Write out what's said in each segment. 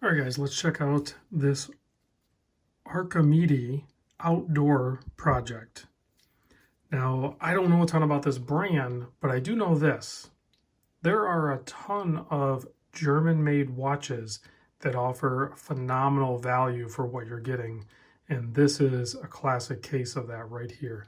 All right, guys, let's check out this Archimede Outdoor project. Now, I don't know a ton about this brand, but I do know this. There are a ton of German-made watches that offer phenomenal value for what you're getting, and this is a classic case of that right here.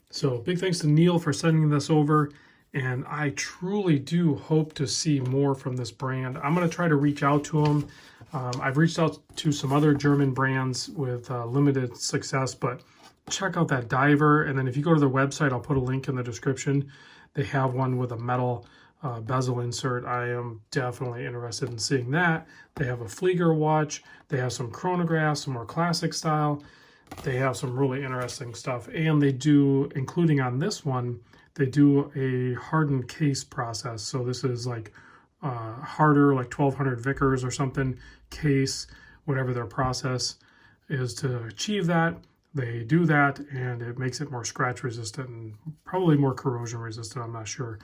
So big thanks to Neil for sending this over, and I truly do hope to see more from this brand. I'm going to try to reach out to them. I've reached out to some other German brands with limited success, but check out that diver. And then if you go to their website, I'll put a link in the description. They have one with a metal bezel insert. I am definitely interested in seeing that. They have a Flieger watch. They have some chronographs, some more classic style. They have some really interesting stuff. And they do, including on this one, they do a hardened case process. So this is like harder, like 1200 Vickers or something case, whatever their process is to achieve that. They do that, and it makes it more scratch resistant and probably more corrosion resistant. I'm not sure,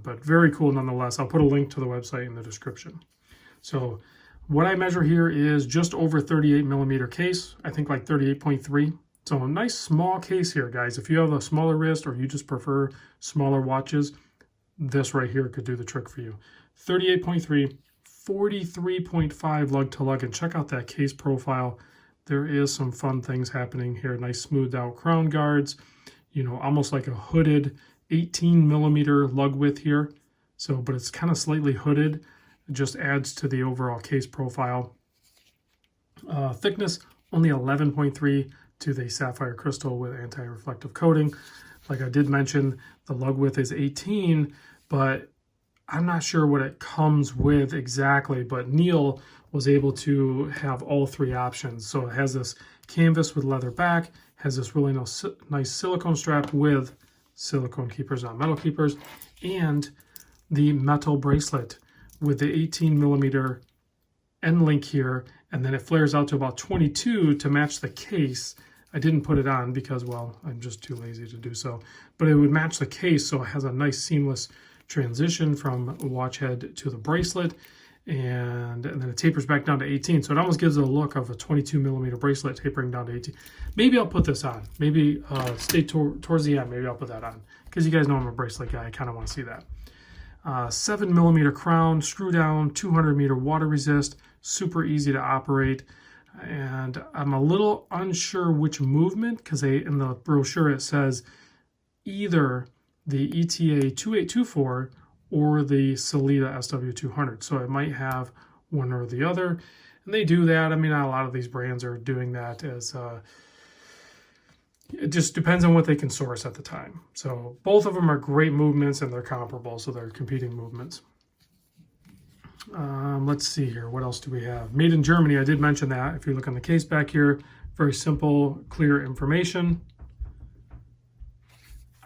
but very cool nonetheless. I'll put a link to the website in the description. So what I measure here is just over 38 millimeter case. I think like 38.3. So a nice small case here, guys. If you have a smaller wrist or you just prefer smaller watches, this right here could do the trick for you. 38.3, 43.5 lug to lug, and check out that case profile. There is some fun things happening here. Nice smoothed out crown guards, you know, almost like a hooded 18 millimeter lug width here. So, but it's kind of slightly hooded. It just adds to the overall case profile. Thickness, only 11.3 to the sapphire crystal with anti-reflective coating. Like I did mention, the lug width is 18, but I'm not sure what it comes with exactly, but Neil was able to have all three options. So it has this canvas with leather back, has this really nice silicone strap with silicone keepers, not metal keepers, and the metal bracelet with the 18 millimeter end link here, and then it flares out to about 22 to match the case. I didn't put it on because, well, I'm just too lazy to do so, but it would match the case, so it has a nice seamless transition from watch head to the bracelet, and then it tapers back down to 18. So it almost gives it a look of a 22 millimeter bracelet tapering down to 18. Maybe I'll put this on. Maybe stay towards the end. Maybe I'll put that on because you guys know I'm a bracelet guy. I kind of want to see that. 7 millimeter crown, screw down, 200 meter water resist, super easy to operate. And I'm a little unsure which movement, because in the brochure it says either the ETA 2824 or the Sellita SW200. So it might have one or the other. And they do that. I mean, a lot of these brands are doing that as, it just depends on what they can source at the time. So both of them are great movements and they're comparable. So they're competing movements. Let's see here. What else do we have? Made in Germany. I did mention that. If you look on the case back here, very simple, clear information.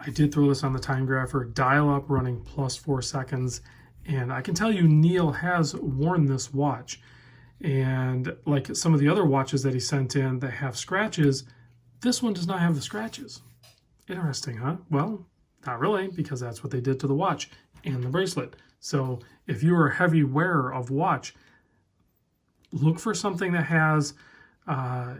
I did throw this on the time grapher, dial up running +4 seconds. And I can tell you Neil has worn this watch. And like some of the other watches that he sent in that have scratches, this one does not have the scratches. Interesting, huh? Well, not really, because that's what they did to the watch and the bracelet. So if you're a heavy wearer of watch, look for something that has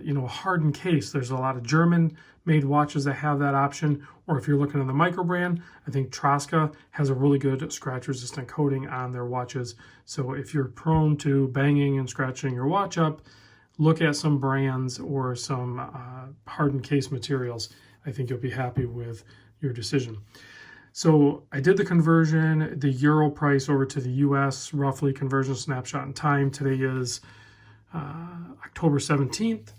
you know, a hardened case. There's a lot of German-made watches that have that option. Or if you're looking at the micro brand, I think Traska has a really good scratch-resistant coating on their watches. So if you're prone to banging and scratching your watch up, look at some brands or some hardened case materials. I think you'll be happy with your decision. So I did the conversion, the euro price over to the US, roughly conversion snapshot in time. Today is October 17th,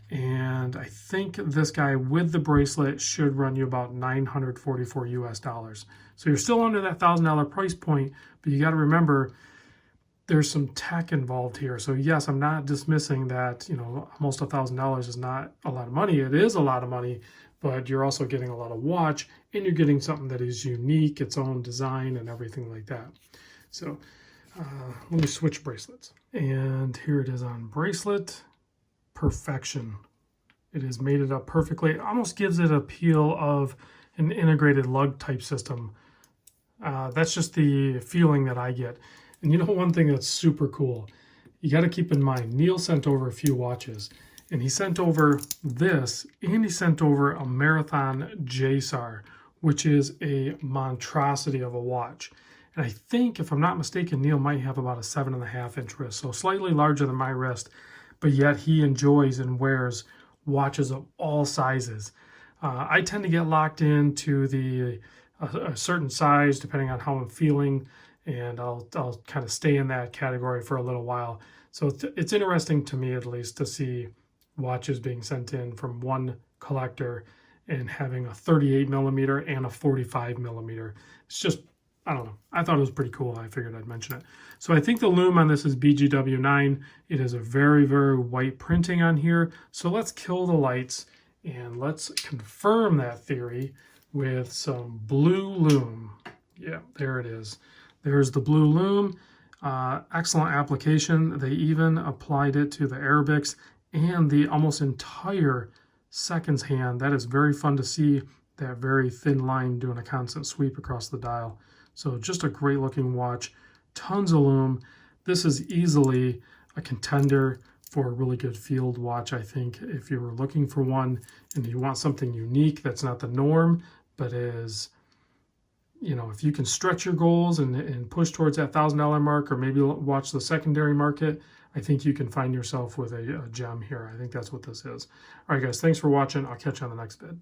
and I think this guy with the bracelet should run you about 944 US dollars. So you're still under that $1,000 price point, but you got to remember there's some tech involved here. So yes, I'm not dismissing that, you know, almost $1,000 is not a lot of money. It is a lot of money, but you're also getting a lot of watch, and you're getting something that is unique, its own design and everything like that. So let me switch bracelets. And here it is on bracelet. Perfection. It has made it up perfectly. It almost gives it a feel of an integrated lug type system. That's just the feeling that I get. And you know, one thing that's super cool you got to keep in mind, Neil sent over a few watches, and he sent over this, and he sent over a Marathon JSAR, which is a monstrosity of a watch. And I think, if I'm not mistaken, Neil might have about a 7.5-inch wrist, so slightly larger than my wrist, but yet he enjoys and wears watches of all sizes. I tend to get locked into a certain size depending on how I'm feeling, and I'll kind of stay in that category for a little while. So it's interesting to me, at least, to see watches being sent in from one collector and having a 38 millimeter and a 45 millimeter. It's just, I don't know. I thought it was pretty cool. I figured I'd mention it. So I think the lume on this is BGW9. It is a very, very white printing on here. So let's kill the lights and let's confirm that theory with some blue lume. Yeah, there it is. There's the blue lume. Excellent application. They even applied it to the Arabics and the almost entire seconds hand. That is very fun to see, that very thin line doing a constant sweep across the dial. So just a great looking watch. Tons of lume. This is easily a contender for a really good field watch, I think. If you were looking for one and you want something unique that's not the norm, but is, you know, if you can stretch your goals and push towards that $1,000 mark, or maybe watch the secondary market, I think you can find yourself with a gem here. I think that's what this is. All right, guys, thanks for watching. I'll catch you on the next vid.